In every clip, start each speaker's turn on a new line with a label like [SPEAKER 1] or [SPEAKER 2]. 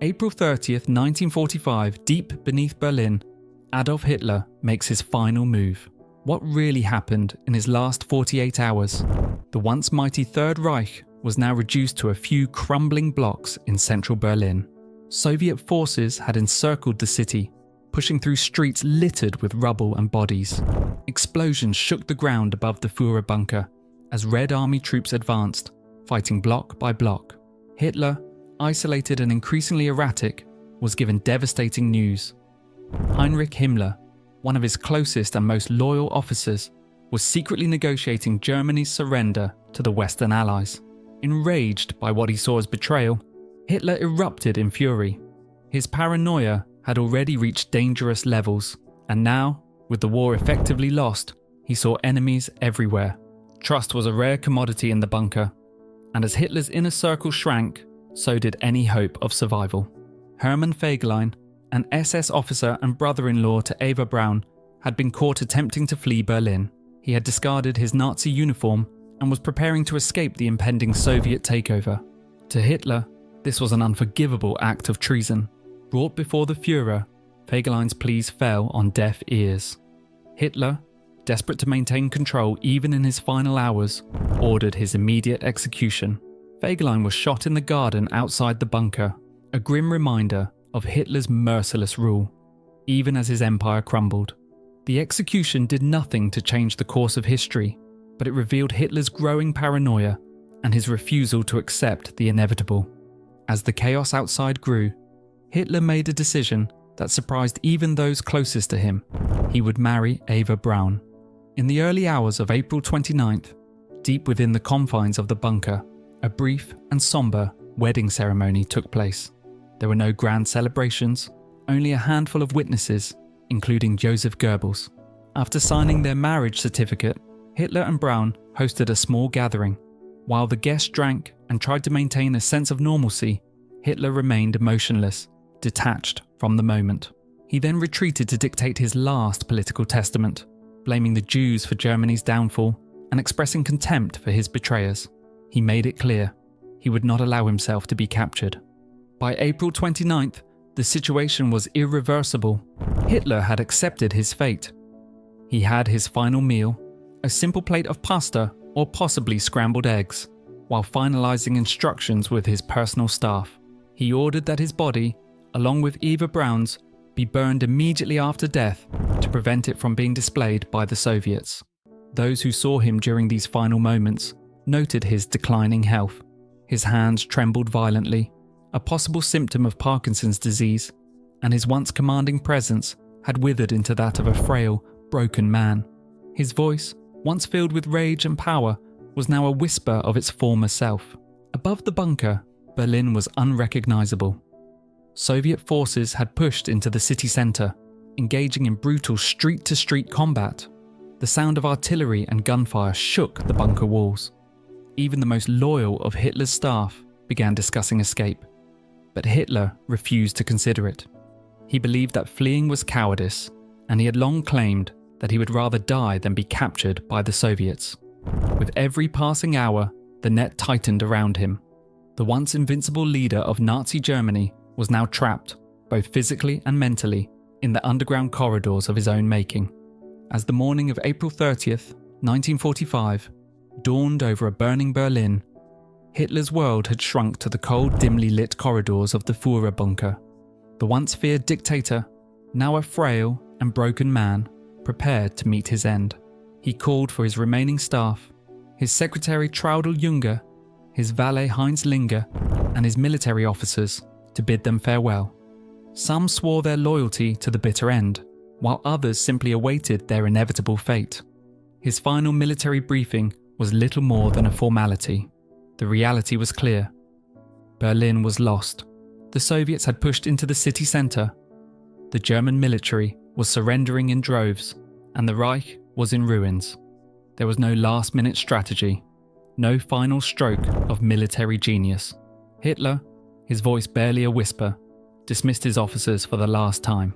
[SPEAKER 1] April 30th, 1945, deep beneath Berlin, Adolf Hitler makes his final move. What really happened in his last 48 hours? The once mighty Third Reich was now reduced to a few crumbling blocks in central Berlin. Soviet forces had encircled the city, pushing through streets littered with rubble and bodies. Explosions shook the ground above the Führer bunker as Red Army troops advanced, fighting block by block. Hitler, isolated and increasingly erratic, was given devastating news. Heinrich Himmler, one of his closest and most loyal officers, was secretly negotiating Germany's surrender to the Western Allies. Enraged by what he saw as betrayal, Hitler erupted in fury. His paranoia had already reached dangerous levels, and now, with the war effectively lost, he saw enemies everywhere. Trust was a rare commodity in the bunker, and as Hitler's inner circle shrank, so did any hope of survival. Hermann Fegelein, an SS officer and brother-in-law to Eva Braun, had been caught attempting to flee Berlin. He had discarded his Nazi uniform and was preparing to escape the impending Soviet takeover. To Hitler, this was an unforgivable act of treason. Brought before the Führer, Fegelein's pleas fell on deaf ears. Hitler, desperate to maintain control even in his final hours, ordered his immediate execution. Fegelein was shot in the garden outside the bunker, a grim reminder of Hitler's merciless rule, even as his empire crumbled. The execution did nothing to change the course of history, but it revealed Hitler's growing paranoia and his refusal to accept the inevitable. As the chaos outside grew, Hitler made a decision that surprised even those closest to him. He would marry Eva Braun. In the early hours of April 29th, deep within the confines of the bunker, a brief and somber wedding ceremony took place. There were no grand celebrations, only a handful of witnesses, including Joseph Goebbels. After signing their marriage certificate, Hitler and Braun hosted a small gathering. While the guests drank and tried to maintain a sense of normalcy, Hitler remained emotionless, detached from the moment. He then retreated to dictate his last political testament, blaming the Jews for Germany's downfall and expressing contempt for his betrayers. He made it clear he would not allow himself to be captured. By April 29th, the situation was irreversible. Hitler had accepted his fate. He had his final meal, a simple plate of pasta or possibly scrambled eggs, while finalizing instructions with his personal staff. He ordered that his body, along with Eva Braun's, be burned immediately after death to prevent it from being displayed by the Soviets. Those who saw him during these final moments noted his declining health. His hands trembled violently, a possible symptom of Parkinson's disease, and his once commanding presence had withered into that of a frail, broken man. His voice, once filled with rage and power, was now a whisper of its former self. Above the bunker, Berlin was unrecognizable. Soviet forces had pushed into the city center, engaging in brutal street-to-street combat. The sound of artillery and gunfire shook the bunker walls. Even the most loyal of Hitler's staff began discussing escape, but Hitler refused to consider it. He believed that fleeing was cowardice, and he had long claimed that he would rather die than be captured by the Soviets. With every passing hour, the net tightened around him. The once invincible leader of Nazi Germany was now trapped, both physically and mentally, in the underground corridors of his own making. As the morning of April 30th, 1945, dawned over a burning Berlin, Hitler's world had shrunk to the cold, dimly lit corridors of the Führer bunker. The once feared dictator, now a frail and broken man, prepared to meet his end. He called for his remaining staff, his secretary Traudl Junge, his valet Heinz Linger, and his military officers, to bid them farewell. Some swore their loyalty to the bitter end, while others simply awaited their inevitable fate. His final military briefing was little more than a formality. The reality was clear. Berlin was lost. The Soviets had pushed into the city center. The German military was surrendering in droves, and the Reich was in ruins. There was no last-minute strategy, no final stroke of military genius. Hitler, his voice barely a whisper, dismissed his officers for the last time.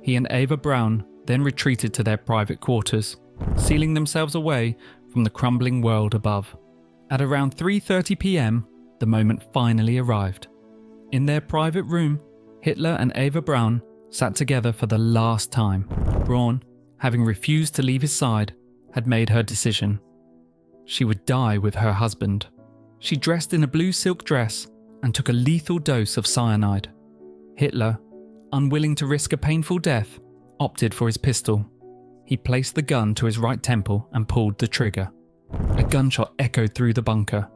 [SPEAKER 1] He and Eva Braun then retreated to their private quarters, sealing themselves away from the crumbling world above. At around 3:30 p.m, the moment finally arrived. In their private room, Hitler and Eva Braun sat together for the last time. Braun, having refused to leave his side, had made her decision. She would die with her husband. She dressed in a blue silk dress and took a lethal dose of cyanide. Hitler, unwilling to risk a painful death, opted for his pistol. He placed the gun to his right temple and pulled the trigger. A gunshot echoed through the bunker.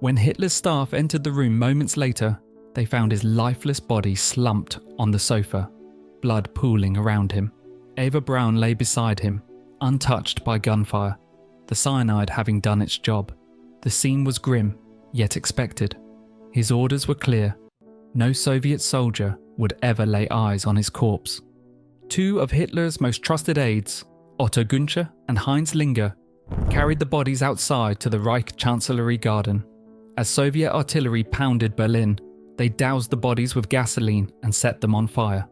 [SPEAKER 1] When Hitler's staff entered the room moments later, they found his lifeless body slumped on the sofa, blood pooling around him. Eva Braun lay beside him, untouched by gunfire, the cyanide having done its job. The scene was grim, yet expected. His orders were clear. No Soviet soldier would ever lay eyes on his corpse. Two of Hitler's most trusted aides, Otto Günsche and Heinz Linger, carried the bodies outside to the Reich Chancellery garden. As Soviet artillery pounded Berlin, they doused the bodies with gasoline and set them on fire.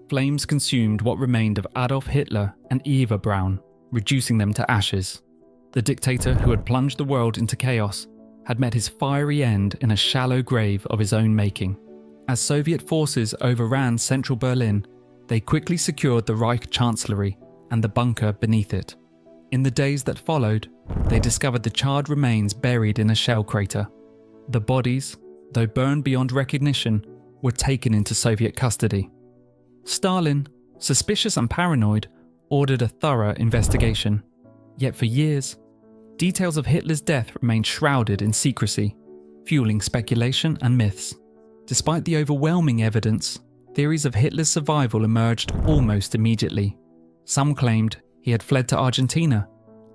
[SPEAKER 1] Flames consumed what remained of Adolf Hitler and Eva Braun, reducing them to ashes. The dictator who had plunged the world into chaos had met his fiery end in a shallow grave of his own making. As Soviet forces overran central Berlin, they quickly secured the Reich Chancellery and the bunker beneath it. In the days that followed, they discovered the charred remains buried in a shell crater. The bodies, though burned beyond recognition, were taken into Soviet custody. Stalin, suspicious and paranoid, ordered a thorough investigation. Yet for years, details of Hitler's death remained shrouded in secrecy, fueling speculation and myths. Despite the overwhelming evidence, theories of Hitler's survival emerged almost immediately. Some claimed he had fled to Argentina,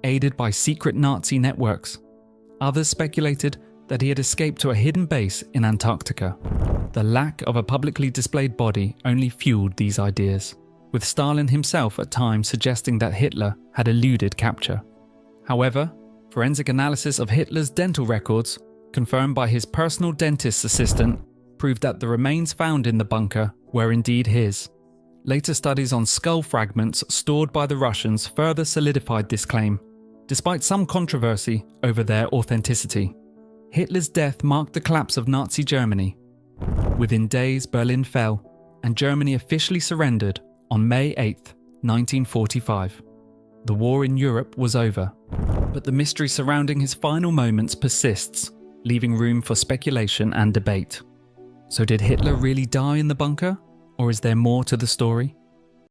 [SPEAKER 1] aided by secret Nazi networks. Others speculated that he had escaped to a hidden base in Antarctica. The lack of a publicly displayed body only fueled these ideas, with Stalin himself at times suggesting that Hitler had eluded capture. However, forensic analysis of Hitler's dental records, confirmed by his personal dentist's assistant, proved that the remains found in the bunker were indeed his. Later studies on skull fragments stored by the Russians further solidified this claim, despite some controversy over their authenticity. Hitler's death marked the collapse of Nazi Germany. Within days, Berlin fell, and Germany officially surrendered on May 8, 1945. The war in Europe was over, but the mystery surrounding his final moments persists, leaving room for speculation and debate. So did Hitler really die in the bunker, or is there more to the story?